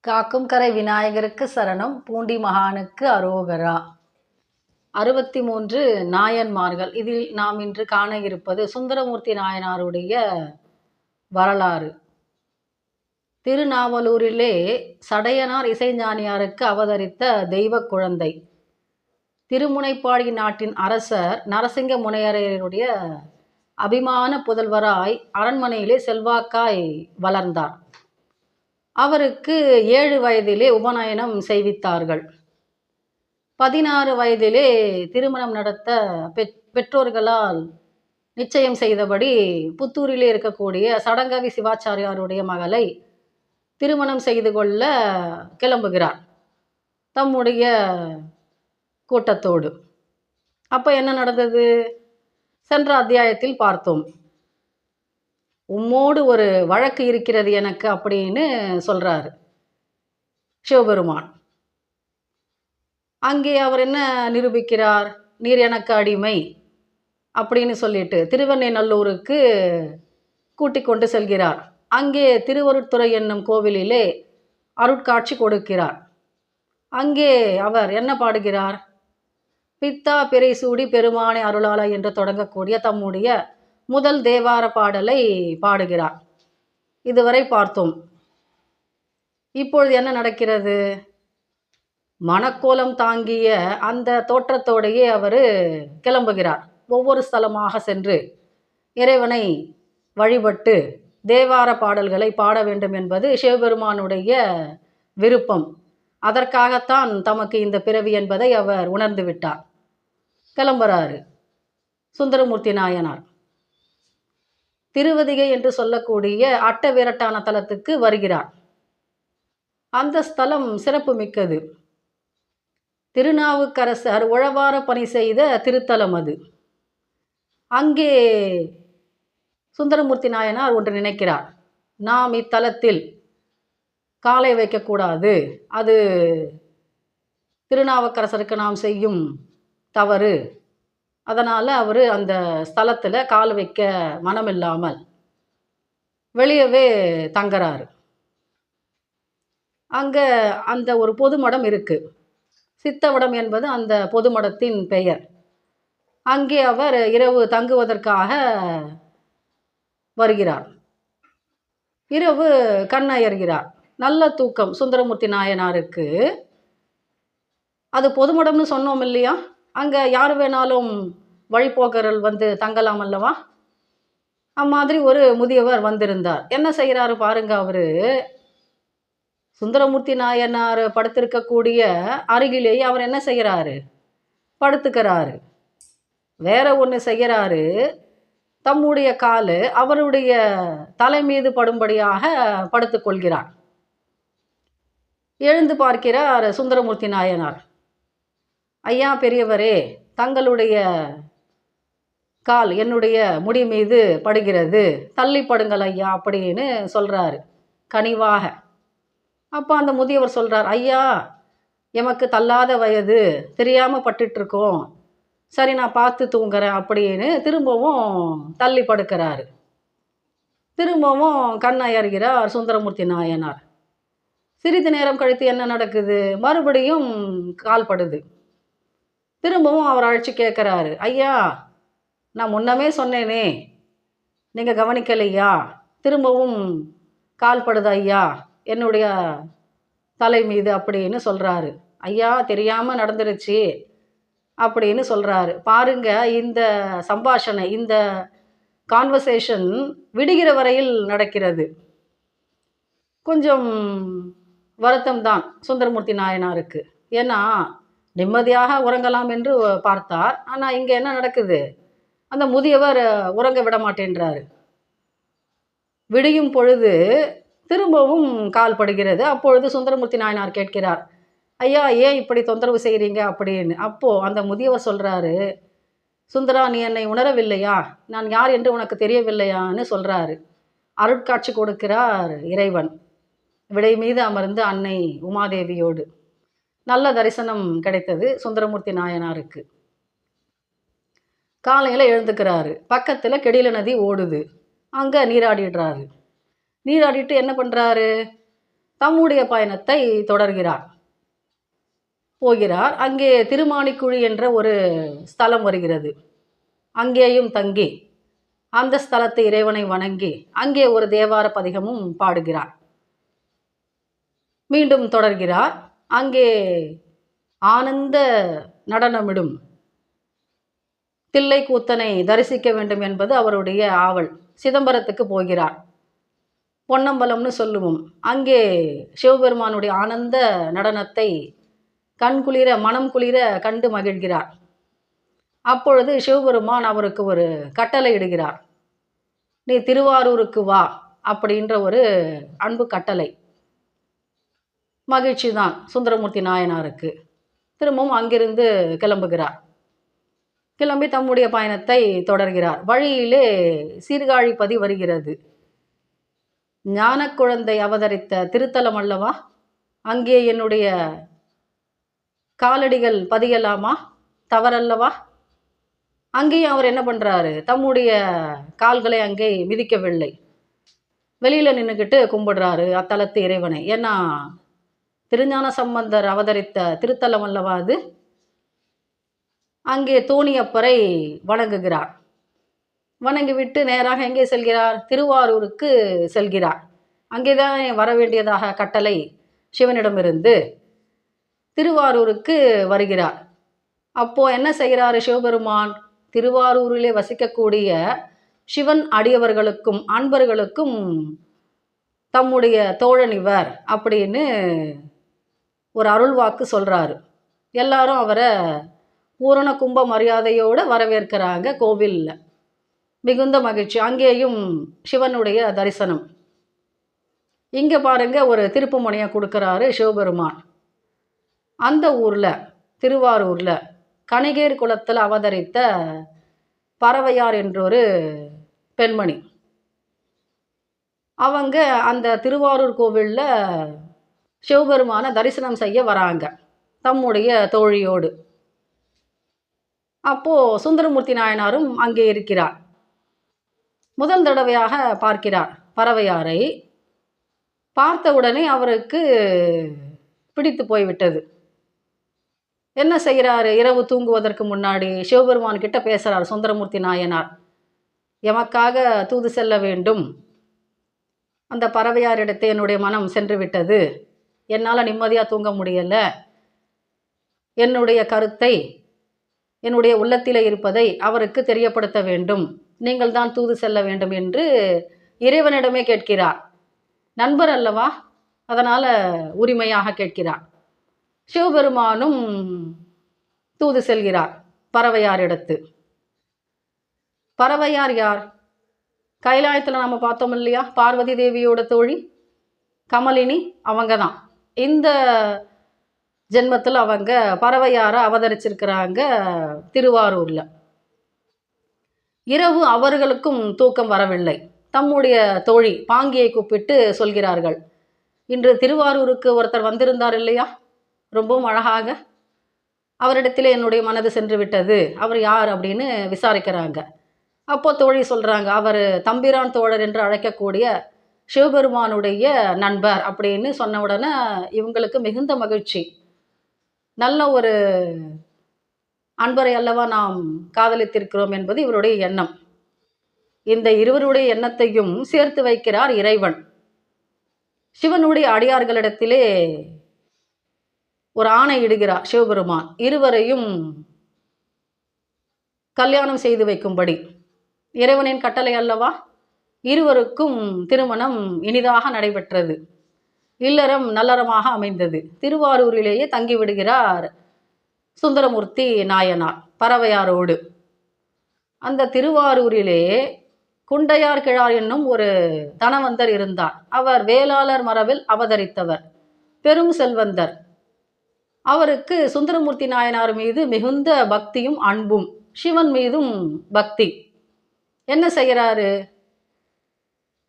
காக்கும் கரை விநாயகருக்கு சரணம், பூண்டி மகானுக்கு அரோகரா. 63 நாயன்மார்கள். இதில் நாம் இன்று காண இருப்பது சுந்தரமூர்த்தி நாயனாருடைய வரலாறு. திருநாவலூரிலே சடையனார் இசைஞானியாருக்கு அவதரித்த தெய்வ குழந்தை. திருமுனைப்பாடி நாட்டின் அரசர் நரசிங்க முனையரையருடைய அபிமான புதல்வராய் அரண்மனையிலே செல்வாக்காய் வளர்ந்தார். அவருக்கு 7 வயதிலே உபநயனம் செய்வித்தார்கள். 16 வயதிலே திருமணம் நடத்த பெற்றோர்களால் நிச்சயம் செய்தபடி புத்தூரிலே இருக்கக்கூடிய சடங்கவி சிவாச்சாரியாருடைய மகளை திருமணம் செய்து கொள்ள கிளம்புகிறார் தம்முடைய கூட்டத்தோடு. அப்போ என்ன நடந்தது? சென்ற அத்தியாயத்தில் பார்த்தோம். உம்மோடு ஒரு வழக்கு இருக்கிறது எனக்கு அப்படின்னு சொல்றாரு சிவபெருமான். அங்கே அவர் என்ன நிரூபிக்கிறார்? நீர் எனக்கு அடிமை அப்படின்னு சொல்லிட்டு திருவெண்ணெய்நல்லூருக்கு கூட்டிக் கொண்டு செல்கிறார். அங்கே திருவருட்துறை என்னும் கோவிலிலே அருட்காட்சி கொடுக்கிறார். அங்கே அவர் என்ன பாடுகிறார்? பித்தா பிறை சூடி பெருமானை அருளாளா என்று தொடங்கக்கூடிய தம்முடைய முதல் தேவார பாடலை பாடுகிறார். இதுவரை பார்த்தோம். இப்பொழுது என்ன நடக்கிறது? மணக்கோலம் தாங்கிய அந்த தோற்றத்தோடையே அவர் கிளம்புகிறார். ஒவ்வொரு ஸ்தலமாக சென்று இறைவனை வழிபட்டு தேவார பாடல்களை பாட வேண்டும் என்பது சிவபெருமானுடைய விருப்பம். அதற்காகத்தான் தமக்கு இந்த பிறவி என்பதை அவர் உணர்ந்து விட்டார். கிளம்புறாரு சுந்தரமூர்த்தி நாயனார். திருவதிகை என்று சொல்லக்கூடிய அட்ட விரட்டான தலத்துக்கு வருகிறார். அந்த ஸ்தலம் சிறப்பு மிக்கது. திருநாவுக்கரசர் உழவார பணி செய்த திருத்தலம் அது. அங்கே சுந்தரமூர்த்தி நாயனார் ஒன்று நினைக்கிறார். நாம் இத்தலத்தில் காலை வைக்கக்கூடாது, அது திருநாவுக்கரசருக்கு நாம் செய்யும் தவறு. அதனால் அவர் அந்த ஸ்தலத்தில் கால் வைக்க மனமில்லாமல் வெளியவே தங்குறாரு. அங்கே அந்த ஒரு பொதுமடம் இருக்குது. சித்தவடம் என்பது அந்த பொதுமடத்தின் பெயர். அங்கே அவர் இரவு தங்குவதற்காக வருகிறார். இரவு கண்ணயர்கிறார். நல்ல தூக்கம் சுந்தரமூர்த்தி நாயனாருக்கு. அது பொதுமடம்னு சொன்னோம் இல்லையா? அங்கே யார் வேணாலும் வழிபோக்கர்கள் வந்து தங்கலாம் அல்லவா? அம்மாதிரி ஒரு முதியவர் வந்திருந்தார். என்ன செய்கிறாரு பாருங்க. அவர் சுந்தரமூர்த்தி நாயனார் படுத்திருக்கக்கூடிய அருகிலேயே அவர் என்ன செய்கிறாரு? படுத்துக்கிறாரு. வேற ஒன்று செய்கிறாரு. தம்முடைய கால் அவருடைய தலை மீது படும்படியாக படுத்துக்கொள்கிறார். எழுந்து பார்க்கிறார் சுந்தரமூர்த்தி நாயனார். ஐயா பெரியவரே, தங்களுடைய கால் என்னுடைய முடி மீது படுகிறது, தள்ளி படுங்கள் ஐயா அப்படின்னு சொல்கிறாரு கனிவாக. அப்போ அந்த முதியவர் சொல்கிறார், ஐயா எமக்கு தள்ளாத வயது, தெரியாமல் பட்டுட்ருக்கோம், சரி நான் பார்த்து தூங்குறேன் அப்படின்னு திரும்பவும் தள்ளி படுக்கிறாரு. திரும்பவும் கண்ணயர்கிறார் சுந்தரமூர்த்தி நாயனார். சிறிது நேரம் கழித்து என்ன நடக்குது? மறுபடியும் கால் படுது. திரும்பவும் அவர் அழைச்சி கேட்குறாரு, ஐயா நான் முன்னமே சொன்னேனே, நீங்கள் கவனிக்கலையா? திரும்பவும் கால் படுது ஐயா என்னுடைய தலை மீது அப்படின்னு சொல்கிறாரு. ஐயா தெரியாமல் நடந்துருச்சு அப்படின்னு சொல்கிறாரு. பாருங்க, இந்த சம்பாஷணை, இந்த கான்வர்சேஷன் விடுகிற வரையில் நடக்கிறது. கொஞ்சம் வருத்தம்தான் சுந்தரமூர்த்தி நாயனாருக்கு. ஏன்னா நிம்மதியாக உறங்கலாம் என்று பார்த்தார். ஆனால் இங்கே என்ன நடக்குது? அந்த முதியவர் உறங்க விட மாட்டேன்றாரு. விடியும் பொழுது திரும்பவும் கால் படுகிறது. அப்பொழுது சுந்தரமூர்த்தி நாயனார் கேட்கிறார், ஐயா ஏன் இப்படி தொந்தரவு செய்கிறீங்க அப்படின்னு. அப்போது அந்த முதியவர் சொல்கிறாரு, சுந்தரா நீ என்னை உணரவில்லையா? நான் யார் என்று உனக்கு தெரியவில்லையான்னு சொல்கிறாரு. அருட்காட்சி கொடுக்கிறார் இறைவன் விடை மீது அமர்ந்து அன்னை உமாதேவியோடு. நல்ல தரிசனம் கிடைத்தது சுந்தரமூர்த்தி நாயனாருக்கு. காலையில் எழுந்துக்கிறாரு. பக்கத்தில் கெடில நதி ஓடுது. அங்கே நீராடிடுறாரு. நீராடிட்டு என்ன பண்ணுறாரு? தம்முடைய பயணத்தை தொடர்கிறார். போகிறார். அங்கே திருமாணிக்குழி என்ற ஒரு ஸ்தலம் வருகிறது. அங்கேயும் தங்கி அந்த ஸ்தலத்து இறைவனை வணங்கி அங்கே ஒரு தேவார பதிகமும் பாடுகிறார். மீண்டும் தொடர்கிறார். அங்கே ஆனந்த நடனமிடும் தில்லை கூத்தனை தரிசிக்க வேண்டும் என்பது அவருடைய ஆவல். சிதம்பரத்துக்கு போகிறார். பொன்னம்பலம்னு சொல்லுவோம். அங்கே சிவபெருமானுடைய ஆனந்த நடனத்தை கண்குளிர மனம் குளிர கண்டு மகிழ்கிறார். அப்பொழுது சிவபெருமான் அவருக்கு ஒரு கட்டளை இடுகிறார். நீ திருவாரூருக்கு வா அப்படின்ற ஒரு அன்பு கட்டளை. மகிழ்ச்சி தான் சுந்தரமூர்த்தி நாயனாருக்கு. திரும்பவும் அங்கிருந்து கிளம்புகிறார். கிளம்பி தம்முடைய பயணத்தை தொடர்கிறார். வழியிலே சீர்காழிப்பதி வருகிறது. ஞான குழந்தை அவதரித்த திருத்தலம் அல்லவா, அங்கே என்னுடைய காலடிகள் பதியலாமா, தவறல்லவா? அங்கேயும் அவர் என்ன பண்ணுறாரு, தம்முடைய கால்களை அங்கே மிதிக்கவில்லை. வெளியில் நின்றுக்கிட்டு கும்பிடுறாரு அத்தலத்து இறைவனை. ஏன்னா திருஞான சம்பந்தர் அவதரித்த திருத்தலம் அல்லவா அது. அங்கே தோணியப்பரை வணங்குகிறார். வணங்கிவிட்டு நேராக எங்கே செல்கிறார், திருவாரூருக்கு செல்கிறார். அங்கேதான் வர வேண்டியதாக கட்டளை சிவனிடமிருந்து. திருவாரூருக்கு வருகிறார். அப்போ என்ன செய்கிறாரு சிவபெருமான், திருவாரூரிலே வசிக்கக்கூடிய சிவன் அடியவர்களுக்கும் அன்பர்களுக்கும் தம்முடைய தோழன் இவர் அப்படின்னு ஒரு அருள்வாக்கு சொல்கிறாரு. எல்லாரும் அவரை பூரண கும்ப மரியாதையோடு வரவேற்கிறாங்க கோவிலில். மிகுந்த மகிழ்ச்சி. அங்கேயும் சிவனுடைய தரிசனம். இங்கே பாருங்க, ஒரு திருப்பு முனையை கொடுக்குறாரு சிவபெருமான். அந்த ஊரில், திருவாரூரில் கணிகேர் குலத்தில் அவதரித்த பறவையார் என்றொரு பெண்மணி. அவங்க அந்த திருவாரூர் கோவிலில் சிவபெருமானை தரிசனம் செய்ய வராங்க தம்முடைய தோழியோடு. அப்போது சுந்தரமூர்த்தி நாயனாரும் அங்கே இருக்கிறார். முதல் தடவையாக பார்க்கிறார் பறவையாரை. பார்த்தவுடனே அவருக்கு பிடித்து போய்விட்டது. என்ன செய்கிறாரு, இரவு தூங்குவதற்கு முன்னாடி சிவபெருமான் கிட்ட பேசுகிறார் சுந்தரமூர்த்தி நாயனார். எமக்காக தூது செல்ல வேண்டும், அந்த பறவையாரிடத்தை என்னுடைய மனம் சென்று விட்டது, என்னால் நிம்மதியாக தூங்க முடியலை, என்னுடைய கருத்தை என்னுடைய உள்ளத்தில் இருப்பதை அவருக்கு தெரியப்படுத்த வேண்டும், நீங்கள் தான் தூது செல்ல வேண்டும் என்று இறைவனிடமே கேட்கிறார். நண்பர் அல்லவா, அதனால் உரிமையாக கேட்கிறார். சிவபெருமானும் தூது செல்கிறார் பறவையாரிடத்து. பறவையார் யார், கைலாயத்தில் நம்ம பார்த்தோம் இல்லையா, பார்வதி தேவியோட தோழி கமலினி, அவங்க தான். இந்த ஜென்மத்தில் அவங்க பறவையாரை அவதரிச்சிருக்கிறாங்க திருவாரூரில். இரவு அவர்களுக்கும் தூக்கம் வரவில்லை. தம்முடைய தோழி பாங்கியை கூப்பிட்டு சொல்கிறார்கள், இன்று திருவாரூருக்கு ஒருத்தர் வந்திருந்தார் இல்லையா, ரொம்பவும் அழகாக, அவரிடத்தில் என்னுடைய மனது சென்று விட்டது, அவர் யார் அப்படின்னு விசாரிக்கிறாங்க. அப்போ தோழி சொல்கிறாங்க, அவர் தம்பிரான் தோழர் என்று அழைக்கக்கூடிய சிவபெருமானுடைய நண்பர் அப்படின்னு சொன்ன உடனே இவங்களுக்கு மிகுந்த மகிழ்ச்சி. நல்ல ஒரு அன்பரை அல்லவா நாம் காதலித்திருக்கிறோம் என்பது இவருடைய எண்ணம். இந்த இருவருடைய எண்ணத்தையும் சேர்த்து வைக்கிறார் இறைவன். சிவனுடைய அடியார்களிடத்திலே ஒரு ஆணை இடுகிறார் சிவபெருமான், இருவரையும் கல்யாணம் செய்து வைக்கும்படி. இறைவனின் கட்டளை அல்லவா. இருவருக்கும் திருமணம் இனிதாக நடைபெற்றது. இல்லறம் நல்லறமாக அமைந்தது. திருவாரூரிலேயே தங்கிவிடுகிறார் சுந்தரமூர்த்தி நாயனார் பறவையாரோடு. அந்த திருவாரூரிலே குண்டையார் கிழார் என்னும் ஒரு தனவந்தர் இருந்தார். அவர் வேளாளர் மரபில் அவதரித்தவர், பெரும் செல்வந்தர். அவருக்கு சுந்தரமூர்த்தி நாயனார் மீது மிகுந்த பக்தியும் அன்பும், சிவன் மீதும் பக்தி. என்ன செய்கிறாரு,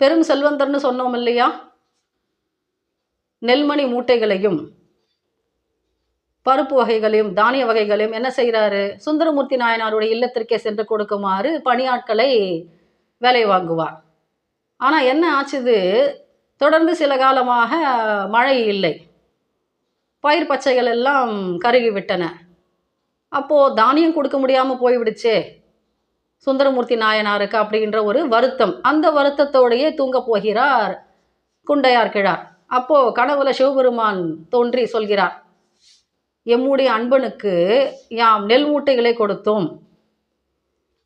பெரும் செல்வந்தர்னு சொன்னோம் இல்லையா, நெல்மணி மூட்டைகளையும் பருப்பு வகைகளையும் தானிய வகைகளையும் என்ன செய்கிறாரு, சுந்தரமூர்த்தி நாயனாருடைய இல்லத்திற்கே சென்று கொடுக்குமாறு பணியாட்களை வேலை வாங்குவார். ஆனால் என்ன ஆச்சுது, தொடர்ந்து சில காலமாக மழை இல்லை. பயிர் பச்சைகள் எல்லாம் கருகிவிட்டன. அப்போது தானியம் கொடுக்க முடியாமல் போய்விடுச்சே சுந்தரமூர்த்தி நாயனாருக்கு அப்படின்ற ஒரு வருத்தம். அந்த வருத்தத்தோடையே தூங்கப் போகிறார் குண்டையார் கிழார். அப்போது கனவுல சிவபெருமான் தோன்றி சொல்கிறார், எம்முடைய அன்பனுக்கு யாம் நெல் மூட்டைகளை கொடுத்தோம்,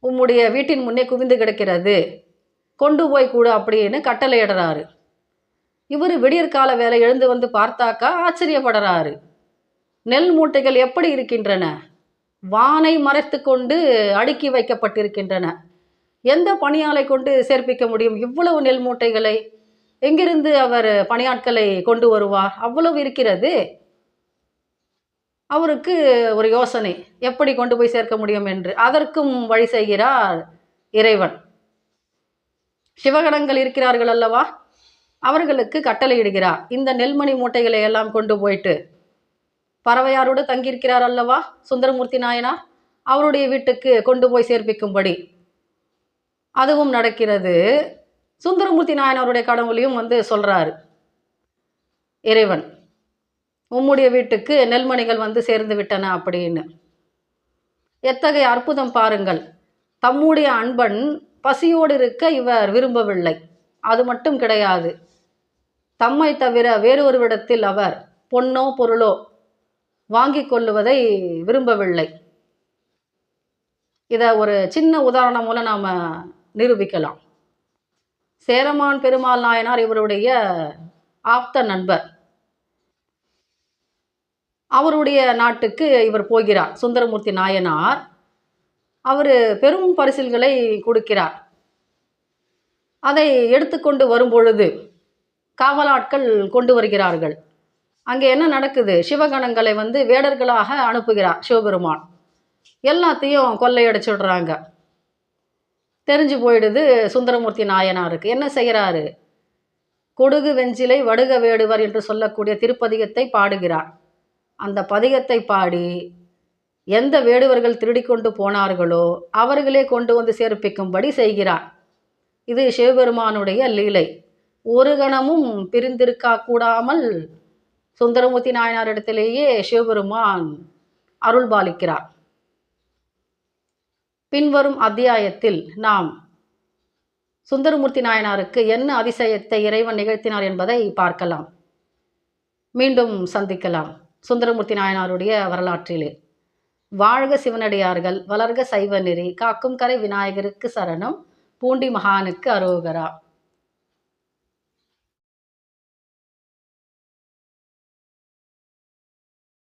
உம்முடைய வீட்டின் முன்னே குவிந்து கிடக்கிறது, கொண்டு போய் கூடு அப்படின்னு கட்டளையிடுறாரு. இவர் விடியற்கால வேலை எழுந்து வந்து பார்த்தாக்கா ஆச்சரியப்படுறாரு. நெல் மூட்டைகள் எப்படி இருக்கின்றன? வானை மறைத்து கொண்டு அடுக்கி வைக்கப்பட்டிருக்கின்றன. எந்த பணியாளை கொண்டு சேர்ப்பிக்க முடியும் இவ்வளவு நெல் மூட்டைகளை? எங்கிருந்து அவர் பணியாட்களை கொண்டு வருவார்? அவ்வளவு இருக்கிறது. அவருக்கு ஒரு யோசனை, எப்படி கொண்டு போய் சேர்க்க முடியும் என்று. அதற்கும் வழி செய்கிறார் இறைவன். சிவகணங்கள் இருக்கிறார்கள் அல்லவா, அவர்களுக்கு கட்டளையிடுகிறார், இந்த நெல்மணி மூட்டைகளை எல்லாம் கொண்டு போயிட்டு பறவையாரோடு தங்கியிருக்கிறார் அல்லவா சுந்தரமூர்த்தி நாயனார், அவருடைய வீட்டுக்கு கொண்டு போய் சேர்ப்பிக்கும்படி. அதுவும் நடக்கிறது. சுந்தரமூர்த்தி நாயனாருடைய கடவுளையும் வந்து சொல்கிறாரு இறைவன், உம்முடைய வீட்டுக்கு நெல்மணிகள் வந்து சேர்ந்து விட்டன அப்படின்னு. எத்தகைய அற்புதம் பாருங்கள். தம்முடைய அன்பன் பசியோடு இருக்க இவர் விரும்பவில்லை. அது மட்டும் கிடையாது, தம்மை தவிர வேறொருவிடத்தில் அவர் பொன்னோ பொருளோ வாங்கி கொள்ளுவதை விரும்பவில்லை. இதை ஒரு சின்ன உதாரணம் மூலம் நாம் நிரூபிக்கலாம். சேரமான் பெருமாள் நாயனார் இவருடைய ஆப்த நண்பர். அவருடைய நாட்டுக்கு இவர் போகிறார் சுந்தரமூர்த்தி நாயனார். அவர் பெரும் பரிசில்களை கொடுக்கிறார். அதை எடுத்துக்கொண்டு வரும்பொழுது காவலாட்கள் கொண்டு வருகிறார்கள். அங்கே என்ன நடக்குது? சிவகணங்களை வந்து வேடர்களாக அனுப்புகிறார் சிவபெருமான். எல்லாத்தையும் கொள்ளையடிச்சுடுறாங்க. தெரிஞ்சு போயிடுது சுந்தரமூர்த்தி நாயனாருக்கு. என்ன செய்கிறாரு? கொடுகு வெஞ்சிலை வடுக வேடுவர் என்று சொல்லக்கூடிய திருப்பதிகத்தை பாடுகிறார். அந்த பதிகத்தை பாடி எந்த வேடுவர்கள் திருடிக்கொண்டு போனார்களோ அவர்களே கொண்டு வந்து சேர்ப்பிக்கும்படி செய்கிறார். இது சிவபெருமானுடைய லீலை. ஒரு கணமும் பிரிந்திருக்கா கூடாமல் சுந்தரமூர்த்தி நாயனாரிடத்திலேயே சிவபெருமான் அருள் பாலிக்கிறார். பின்வரும் அத்தியாயத்தில் நாம் சுந்தரமூர்த்தி நாயனாருக்கு என்ன அதிசயத்தை இறைவன் நிகழ்த்தினார் என்பதை பார்க்கலாம். மீண்டும் சந்திக்கலாம் சுந்தரமூர்த்தி நாயனாருடைய வரலாற்றிலே. வாழ்க சிவனடியார்கள், வளர்க சைவ நெறி, காக்கும் கரை விநாயகருக்கு சரணம், பூண்டி மகானுக்கு அரோகரா.